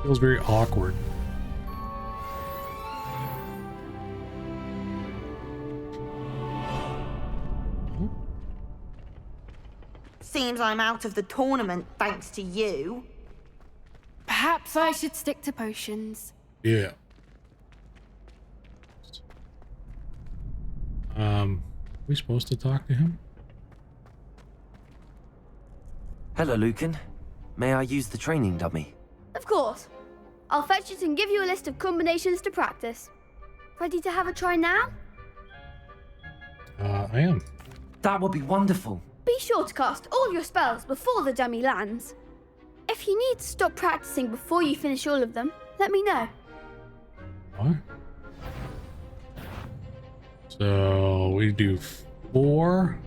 Feels very awkward. Seems I'm out of the tournament thanks to you. Perhaps I should stick to potions. Yeah. We supposed to talk to him? Hello, Lucan. May I use the training dummy? Of course. I'll fetch it and give you a list of combinations to practice. Ready to have a try now? I am. That would be wonderful. Be sure to cast all your spells before the dummy lands. If you need to stop practicing before you finish all of them, let me know. What? So we do 4.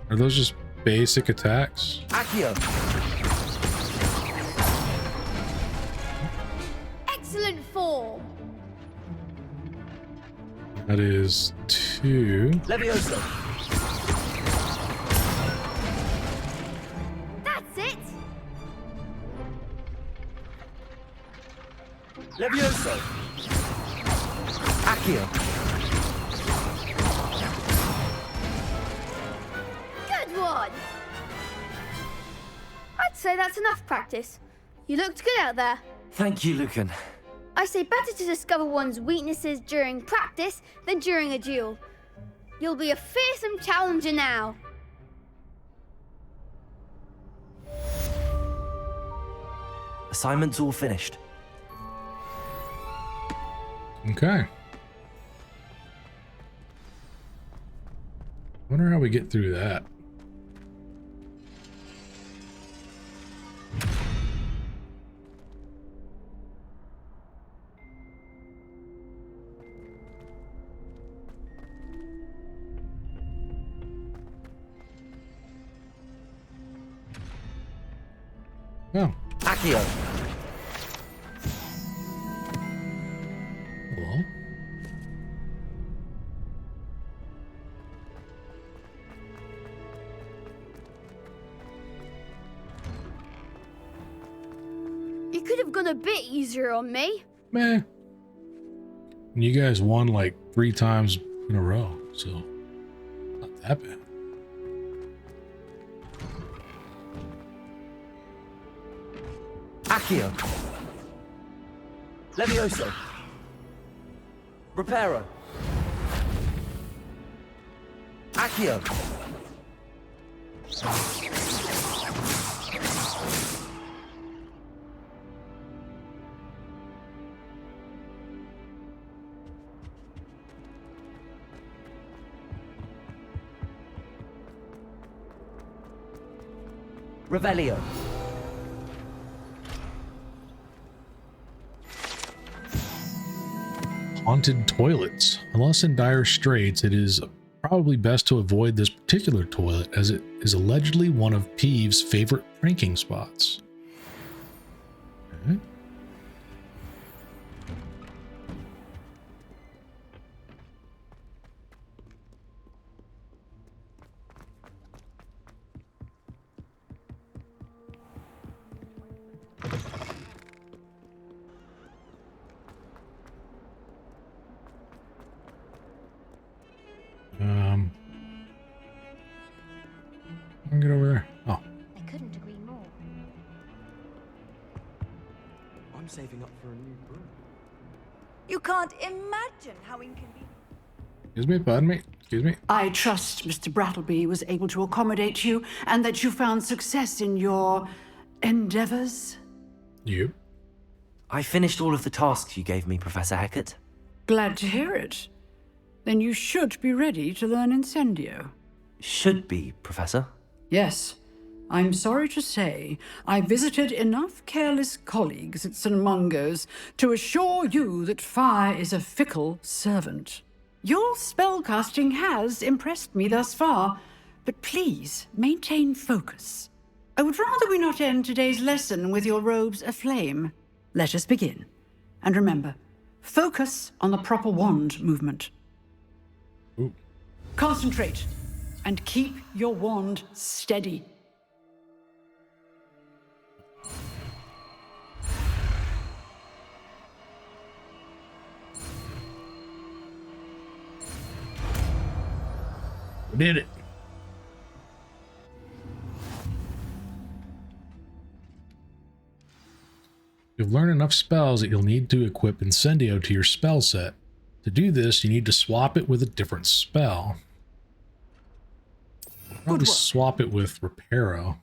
Are those just basic attacks? Accio! Excellent form. That is 2. Levioso! That's it. Levioso! Accio! Good one. I'd say that's enough practice. You looked good out there. Thank you, Lucan. I say better to discover one's weaknesses during practice than during a duel. You'll be a fearsome challenger now. Assignment's all finished. Okay. Wonder how we get through that. Oh. Accio! Hello. You could have gone a bit easier on me. Meh. And you guys won like 3 times in a row, so not that bad. Accio! Levioso! Reparo! Accio! Revelio! Haunted toilets. Unless in dire straits, it is probably best to avoid this particular toilet, as it is allegedly one of Peeve's favorite pranking spots. Okay. I'll get over there. Oh, I couldn't agree more. I'm saving up for a new brew. You can't imagine how inconvenient. excuse me, pardon me, excuse me. I trust Mr. Brattleby was able to accommodate you and that you found success in your endeavors. You. I finished all of the tasks you gave me, Professor Hecat. Glad to hear it. Then you should be ready to learn Incendio. Should be, Professor. Yes. I'm sorry to say, I visited enough careless colleagues at St. Mungo's to assure you that fire is a fickle servant. Your spellcasting has impressed me thus far, but please maintain focus. I would rather we not end today's lesson with your robes aflame. Let us begin. And remember, focus on the proper wand movement. Ooh. Concentrate and keep your wand steady. Did it. You've learned enough spells that you'll need to equip Incendio to your spell set. To do this, you need to swap it with a different spell. Probably swap it with Reparo.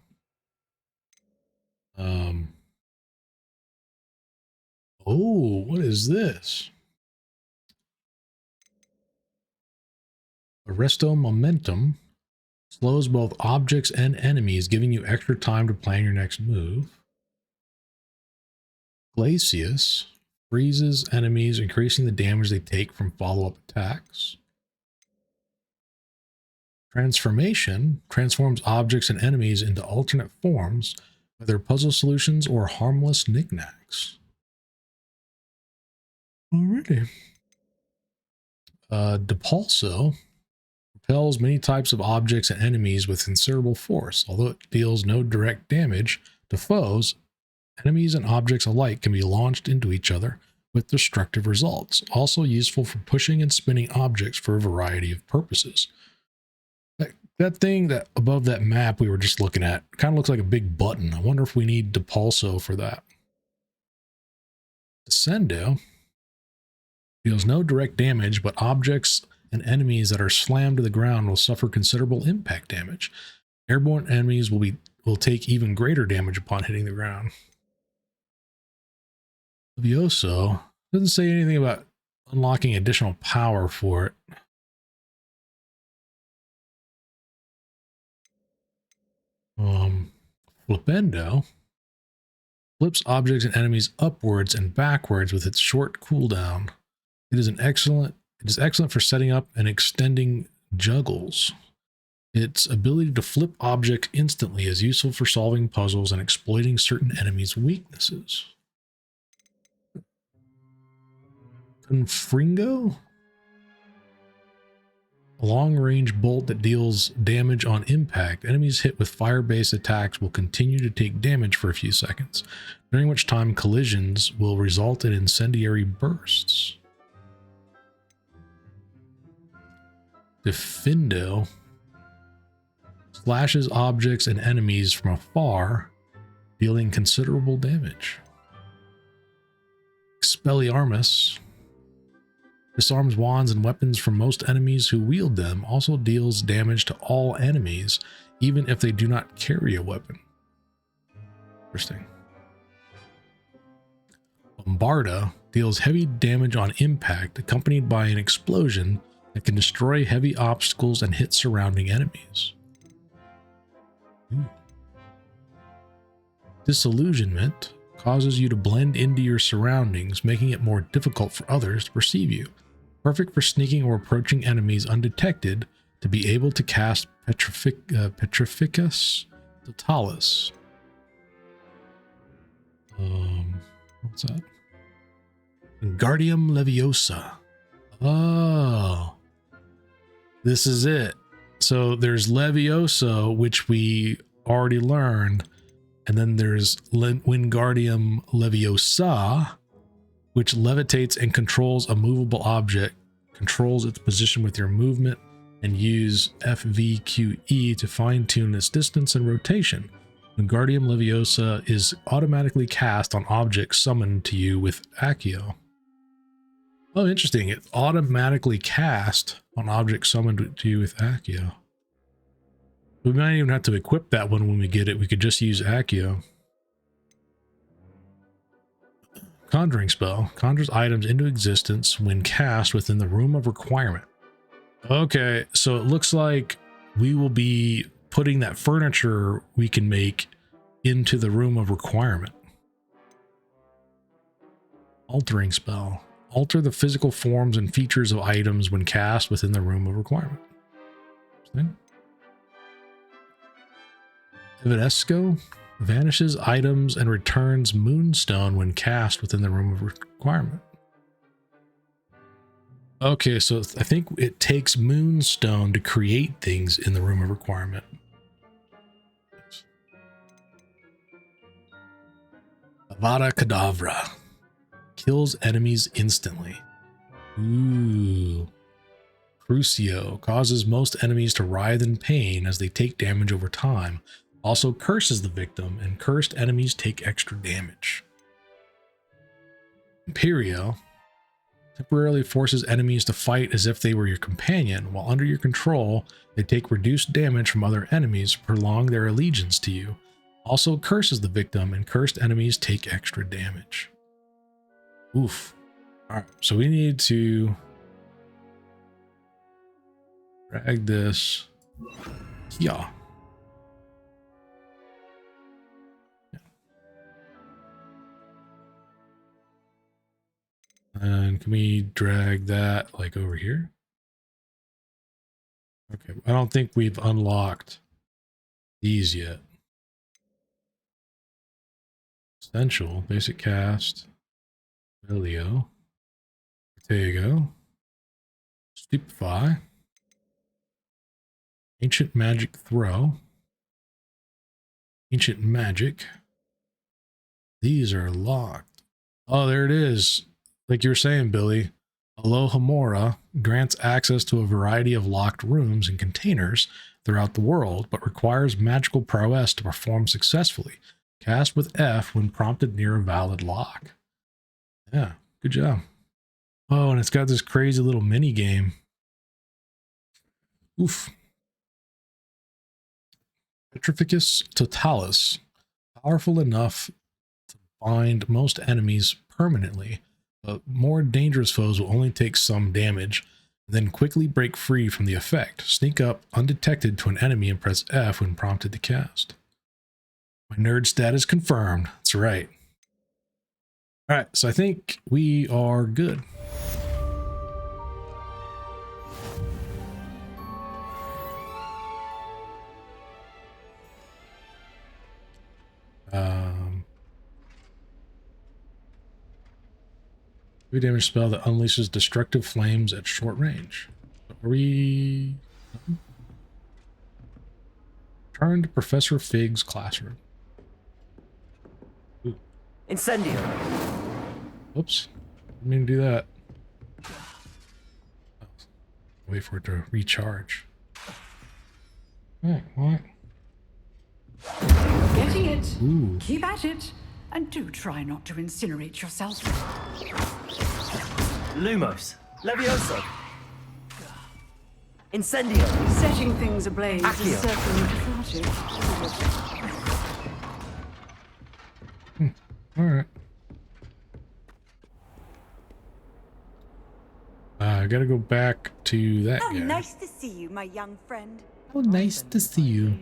Oh, what is this? Arresto Momentum slows both objects and enemies, giving you extra time to plan your next move. Glacius freezes enemies, increasing the damage they take from follow-up attacks. Transformation transforms objects and enemies into alternate forms, whether puzzle solutions or harmless knickknacks. Alrighty. Depulso repels many types of objects and enemies with considerable force. Although it deals no direct damage to foes, enemies and objects alike can be launched into each other with destructive results. Also useful for pushing and spinning objects for a variety of purposes. That thing that above that map we were just looking at kind of looks like a big button. I wonder if we need Depulso for that. Descendo deals no direct damage, but objects and enemies that are slammed to the ground will suffer considerable impact damage. Airborne enemies will take even greater damage upon hitting the ground. Levioso doesn't say anything about unlocking additional power for it. Flipendo flips objects and enemies upwards and backwards with its short cooldown. It is excellent for setting up and extending juggles. Its ability to flip objects instantly is useful for solving puzzles and exploiting certain enemies' weaknesses. Confringo? A long-range bolt that deals damage on impact. Enemies hit with fire-based attacks will continue to take damage for a few seconds, during which time collisions will result in incendiary bursts. Defendo slashes objects and enemies from afar, dealing considerable damage. Expelliarmus disarms wands and weapons from most enemies who wield them, also deals damage to all enemies, even if they do not carry a weapon. Interesting. Bombarda deals heavy damage on impact, accompanied by an explosion that can destroy heavy obstacles and hit surrounding enemies. Disillusionment causes you to blend into your surroundings, making it more difficult for others to perceive you. Perfect for sneaking or approaching enemies undetected, to be able to cast Petrificus Totalis. What's that? Wingardium Leviosa. Oh, this is it. So there's Leviosa, which we already learned, and then there's Wingardium Leviosa, which levitates and controls a movable object, controls its position with your movement, and use FVQE to fine-tune its distance and rotation. Wingardium Leviosa is automatically cast on objects summoned to you with Accio. Oh, interesting. It automatically cast on objects summoned to you with Accio. We might even have to equip that one when we get it. We could just use Accio. Conjuring spell. Conjures items into existence when cast within the room of requirement. Okay, so it looks like we will be putting that furniture we can make into the room of requirement. Altering spell. Alter the physical forms and features of items when cast within the room of requirement. Evanesco vanishes items and returns Moonstone when cast within the room of requirement. Okay, so I think it takes Moonstone to create things in the room of requirement. Avada Kedavra kills enemies instantly. Ooh. Crucio causes most enemies to writhe in pain as they take damage over time. Also curses the victim, and cursed enemies take extra damage. Imperio temporarily forces enemies to fight as if they were your companion. While under your control, they take reduced damage from other enemies to prolong their allegiance to you. Also curses the victim, and cursed enemies take extra damage. Oof. Alright, so we need to drag this here. And can we drag that like over here? Okay, I don't think we've unlocked these yet. Essential, basic cast, Elio, Protego, Stupefy, Ancient Magic Throw, Ancient Magic. These are locked. Oh, there it is. Like you were saying, Billy, Alohomora grants access to a variety of locked rooms and containers throughout the world, but requires magical prowess to perform successfully. Cast with F when prompted near a valid lock. Yeah, good job. Oh, and it's got this crazy little mini game. Oof. Petrificus Totalis. Powerful enough to bind most enemies permanently, but more dangerous foes will only take some damage, and then quickly break free from the effect. Sneak up undetected to an enemy and press F when prompted to cast. My nerd status confirmed. That's right. All right, so I think we are good. We damage spell that unleashes destructive flames at short range. Are we? Turn to Professor Fig's classroom. Ooh. Incendio. Oops. Didn't mean to do that. Wait for it to recharge. Alright, what? Getting it. Ooh. Keep at it. And do try not to incinerate yourself. Lumos. Levioso. Incendio. Setting things ablaze Accio. is certainly cathartic. Alright. I gotta go back to that How guy. nice to see you, my young friend. Oh, nice to see you.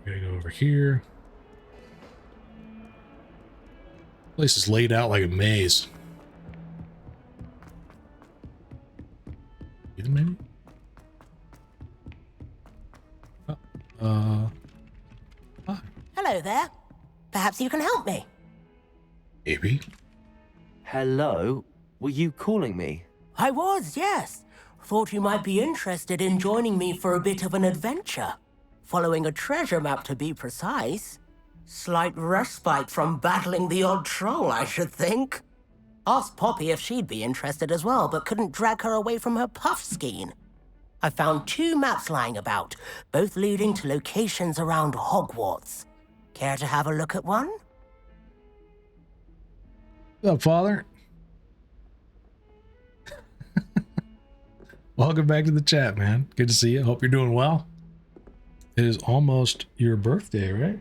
We're gonna go over here. Place is laid out like a maze. Yeah, maybe. Hi. Hello there. Perhaps you can help me. Maybe. Hello? Were you calling me? I was, yes. Thought you might be interested in joining me for a bit of an adventure. Following a treasure map, to be precise. Slight respite from battling the odd troll, I should think. Asked Poppy if she'd be interested as well, but couldn't drag her away from her puff skein. I found 2 maps lying about, both leading to locations around Hogwarts. Care to have a look at one? What's up, Father? Welcome back to the chat, man. Good to see you. Hope you're doing well. It is almost your birthday, right?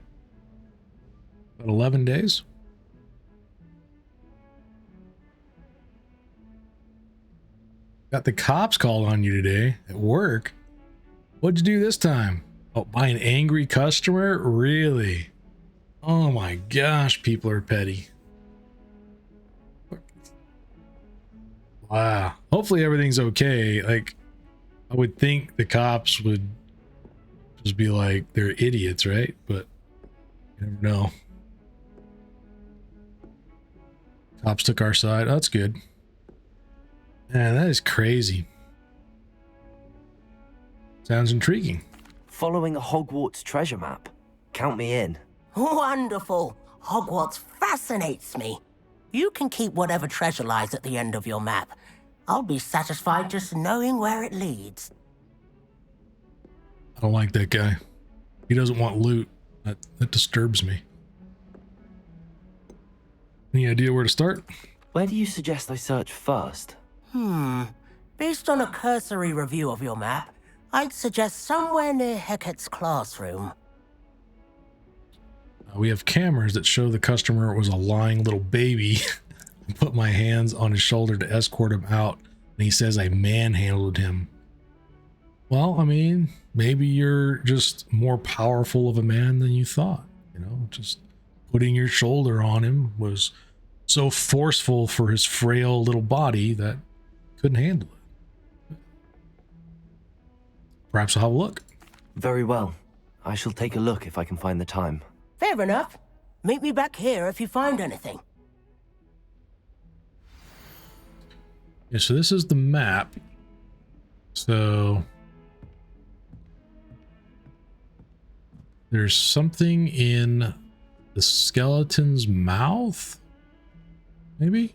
About 11 days. Got the cops called on you today at work. What'd you do this time? Oh, by an angry customer? Really? Oh my gosh, people are petty. Wow. Hopefully everything's okay. Like, I would think the cops would just be like, they're idiots, right? But you never know. Cops took our side. Oh, that's good. Man, that is crazy. Sounds intriguing. Following a Hogwarts treasure map. Count me in. Wonderful. Hogwarts fascinates me. You can keep whatever treasure lies at the end of your map. I'll be satisfied just knowing where it leads. I don't like that guy. He doesn't want loot. That disturbs me. Any idea where to start? Where do you suggest I search first? Based on a cursory review of your map, I'd suggest somewhere near Hecat's classroom. We have cameras that show the customer was a lying little baby. I put my hands on his shoulder to escort him out, and he says I manhandled him. Well, I mean, maybe you're just more powerful of a man than you thought. You know, just putting your shoulder on him was so forceful for his frail little body that he couldn't handle it. Perhaps I'll have a look. Very well. I shall take a look if I can find the time. Fair enough. Meet me back here if you find anything. Yeah, so this is the map. So there's something in the skeleton's mouth, maybe?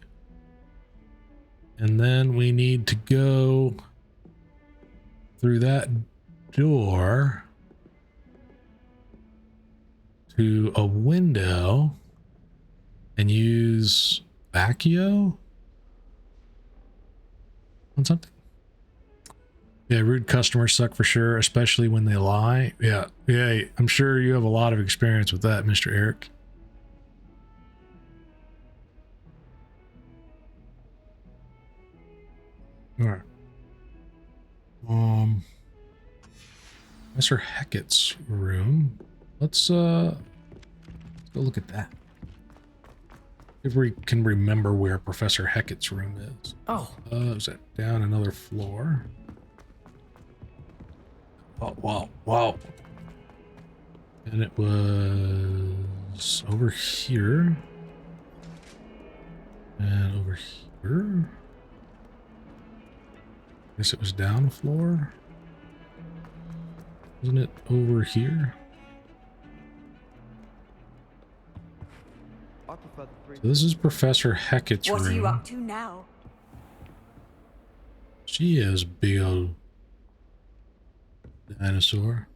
And then we need to go through that door to a window and use Accio on something. Yeah, rude customers suck for sure, especially when they lie. Yeah, I'm sure you have a lot of experience with that, Mr. Eric. All right. Professor Hecat's room. Let's go look at that. If we can remember where Professor Hecat's room is. Oh. Is that down another floor? Oh, wow. And it was over here. And over here. Guess it was down a floor. Isn't it over here? So this is Professor Hecat's room. What are you up to now? She is big old dinosaur.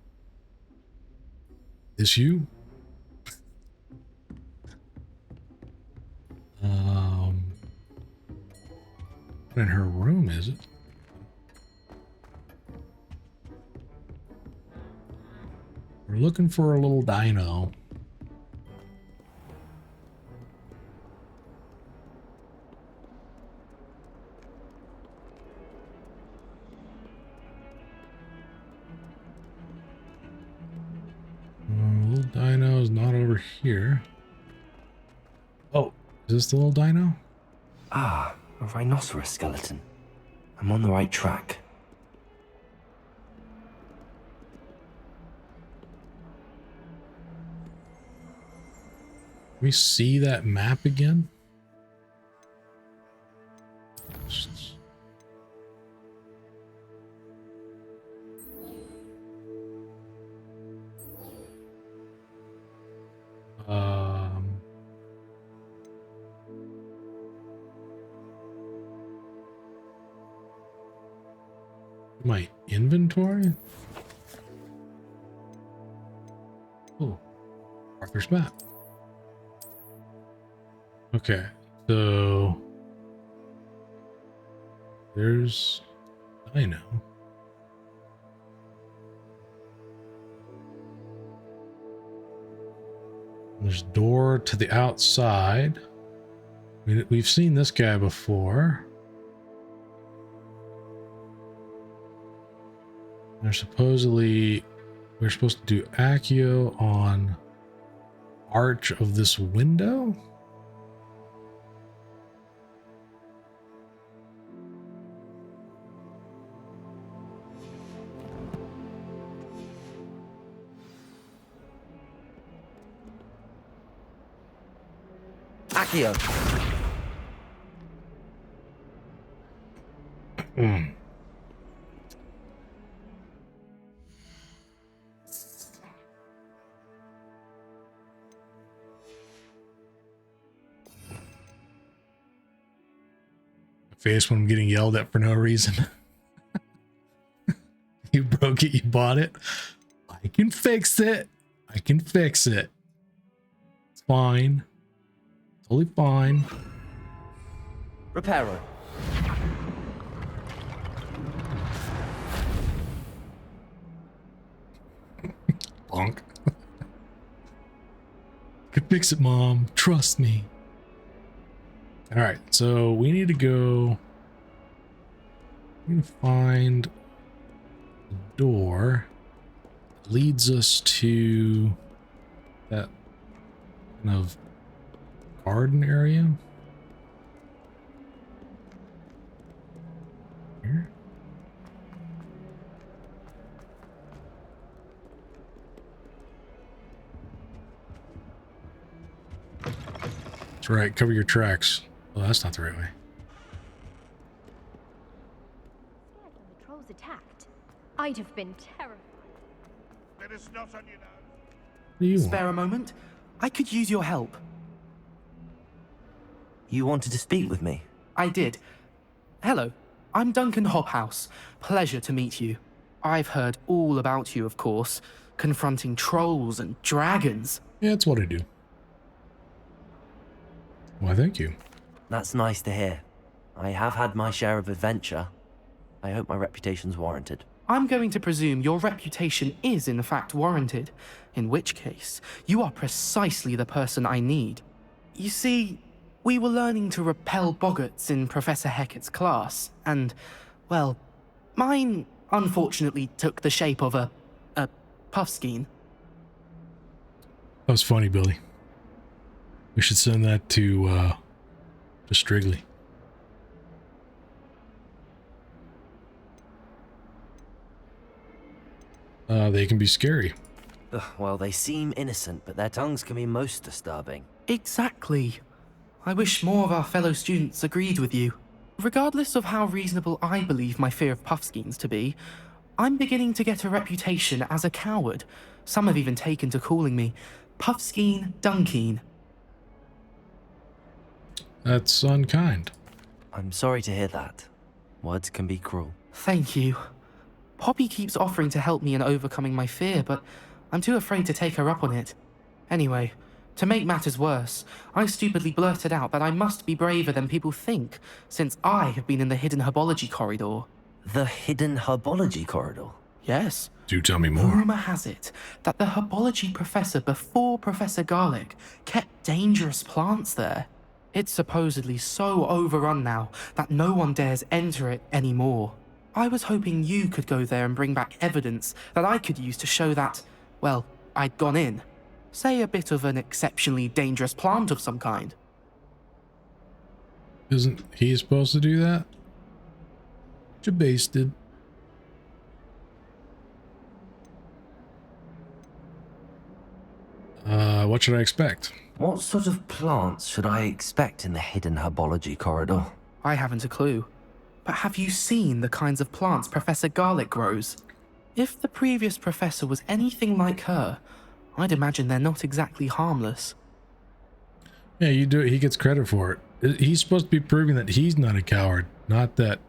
This you? Not in her room, is it? We're looking for a little dino. Little dino is not over here. Oh, is this the little dino? Ah, a rhinoceros skeleton. I'm on the right track. Can we see that map again? My inventory? Oh, Arthur's map. Okay, so there's Dino. There's door to the outside. We've seen this guy before. We're supposed to do Accio on arch of this window. Accio. face when I'm getting yelled at for no reason. You broke it, you bought it. I can fix it. I can fix it. It's fine. Totally fine. Reparo. Bonk. Can fix it, Mom. Trust me. All right, so we need to go. We need to find a door that leads us to that kind of garden area. Here. That's right, cover your tracks. Oh, that's not the right way. When the trolls attacked, I'd have been terrified. Let us not on you now. What do you Spare want? a moment? I could use your help. You wanted to speak with me? I did. Hello, I'm Duncan Hobhouse. Pleasure to meet you. I've heard all about you, of course, confronting trolls and dragons. Yeah, that's what I do. Why, thank you. That's nice to hear. I have had my share of adventure. I hope my reputation's warranted. I'm going to presume your reputation is in fact warranted, in which case, you are precisely the person I need. You see, we were learning to repel boggarts in Professor Hecat's class, and, well, mine unfortunately took the shape of a puffskein. That was funny, Billy. We should send that to Strigley. They can be scary. Ugh, well, they seem innocent, but their tongues can be most disturbing. Exactly. I wish more of our fellow students agreed with you. Regardless of how reasonable I believe my fear of puffskeins to be, I'm beginning to get a reputation as a coward. Some have even taken to calling me Puffskeen Dunkeen. That's unkind. I'm sorry to hear that. Words can be cruel. Thank you. Poppy keeps offering to help me in overcoming my fear, but I'm too afraid to take her up on it. Anyway, to make matters worse, I stupidly blurted out that I must be braver than people think, since I have been in the hidden herbology corridor. The hidden herbology corridor? Yes. Do tell me more. Rumor has it that the herbology professor before Professor Garlic kept dangerous plants there. It's supposedly so overrun now that no one dares enter it anymore. I was hoping you could go there and bring back evidence that I could use to show that, well, I'd gone in. Say a bit of an exceptionally dangerous plant of some kind. Isn't he supposed to do that? Jabasted. What should I expect? What sort of plants should I expect in the hidden herbology corridor? I haven't a clue. But have you seen the kinds of plants Professor Garlic grows? If the previous professor was anything like her, I'd imagine they're not exactly harmless. Yeah, you do it. He gets credit for it. He's supposed to be proving that he's not a coward, not that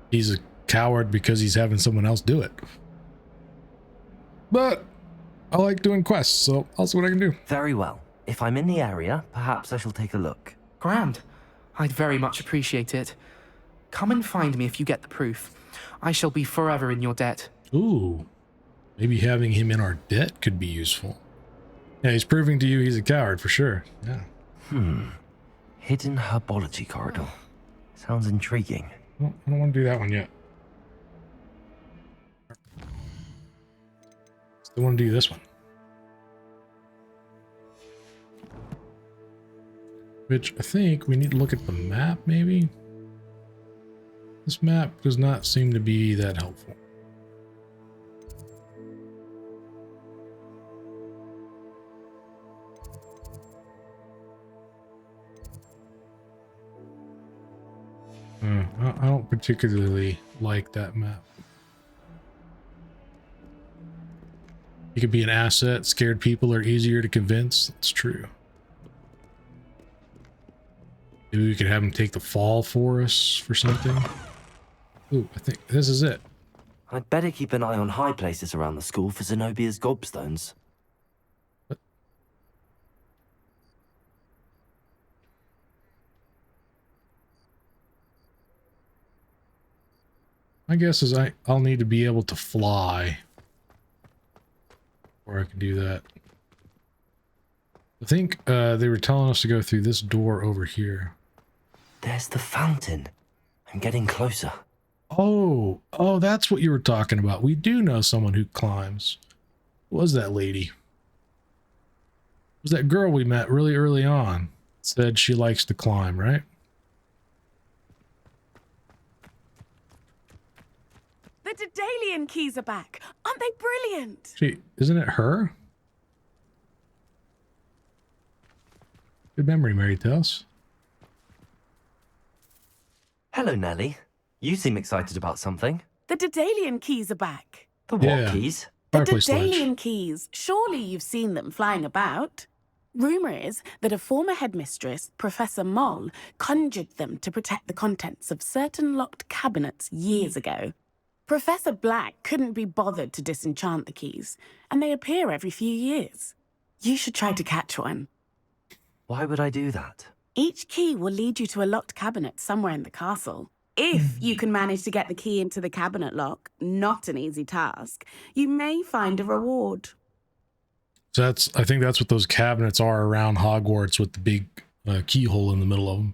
he's a coward because he's having someone else do it. But I like doing quests, so I'll see what I can do. Very well. If I'm in the area, perhaps I shall take a look. Grand. I'd very much appreciate it. Come and find me if you get the proof. I shall be forever in your debt. Ooh. Maybe having him in our debt could be useful. Yeah, he's proving to you he's a coward for sure. Yeah. Hidden herbology corridor. Sounds intriguing. Well, I don't want to do that one yet. Still want to do this one. Which I think we need to look at the map, maybe? This map does not seem to be that helpful. I don't particularly like that map. You could be an asset. Scared people are easier to convince. That's true. Maybe we could have him take the fall for us for something. Ooh, I think this is it. I'd better keep an eye on high places around the school for Zenobia's gobstones. What? My guess is I'll need to be able to fly before I can do that. I think they were telling us to go through this door over here. There's the fountain. I'm getting closer. Oh, that's what you were talking about. We do know someone who climbs. Who was that lady? It was that girl we met really early on. Said she likes to climb, right? The Daedalian keys are back. Aren't they brilliant? Isn't it her? Good memory, Mary Tales. Hello, Nellie. You seem excited about something. The Daedalian keys are back. The what keys? The Fireplace ledge. Daedalian keys. Surely you've seen them flying about. Rumour is that a former headmistress, Professor Moll, conjured them to protect the contents of certain locked cabinets years ago. Professor Black couldn't be bothered to disenchant the keys, and they appear every few years. You should try to catch one. Why would I do that? Each key will lead you to a locked cabinet somewhere in the castle. If you can manage to get the key into the cabinet lock, not an easy task, you may find a reward. So I think that's what those cabinets are around Hogwarts with the big keyhole in the middle of them.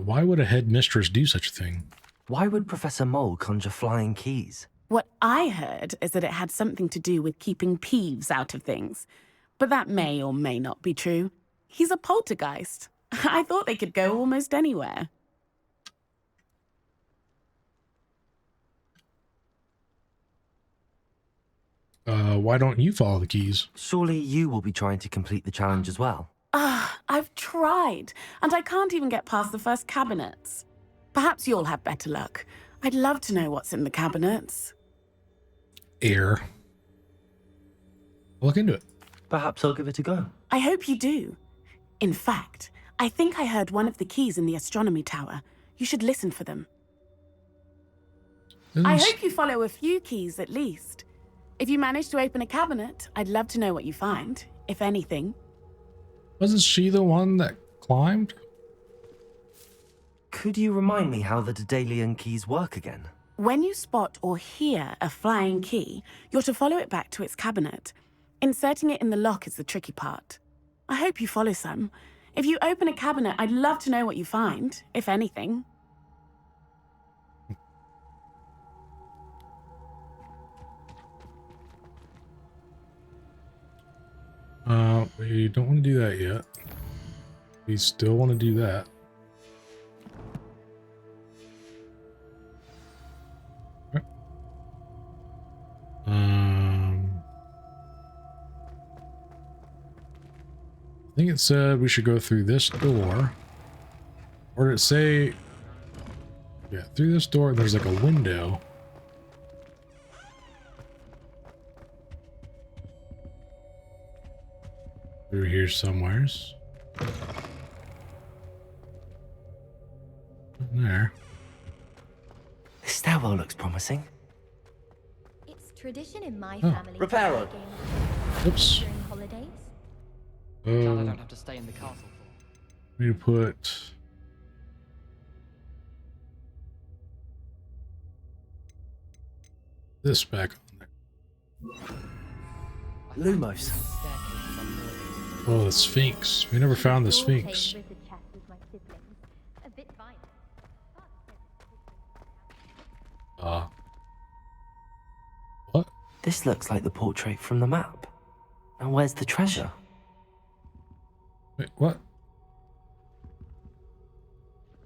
Why would a headmistress do such a thing? Why would Professor Moll conjure flying keys? What I heard is that it had something to do with keeping Peeves out of things. But that may or may not be true. He's a poltergeist. I thought they could go almost anywhere. Why don't you follow the keys? Surely you will be trying to complete the challenge as well. I've tried, and I can't even get past the first cabinets. Perhaps you'll have better luck. I'd love to know what's in the cabinets. Air. I'll look into it. Perhaps I'll give it a go. I hope you do. In fact, I think I heard one of the keys in the astronomy tower. You should listen for them. I hope you follow a few keys at least. If you manage to open a cabinet, I'd love to know what you find, if anything. Wasn't she the one that climbed? Could you remind me how the Daedalian keys work again? When you spot or hear a flying key, you're to follow it back to its cabinet. Inserting it in the lock is the tricky part. I hope you follow some. If you open a cabinet, I'd love to know what you find, if anything. We don't want to do that yet. We still want to do that. Okay. I think it said we should go through this door. Or did it say... Yeah, through this door, there's like a window. Through here somewheres. There. This stairwell looks promising. It's tradition in my Oh. family. Repair to it. play games Oops. during holidays. Glad I don't have to stay in the castle for. We need to put... this back on there. Lumos. Oh, the Sphinx. We never found the Sphinx. What? This looks like the portrait from the map. Now where's the treasure? Wait, what?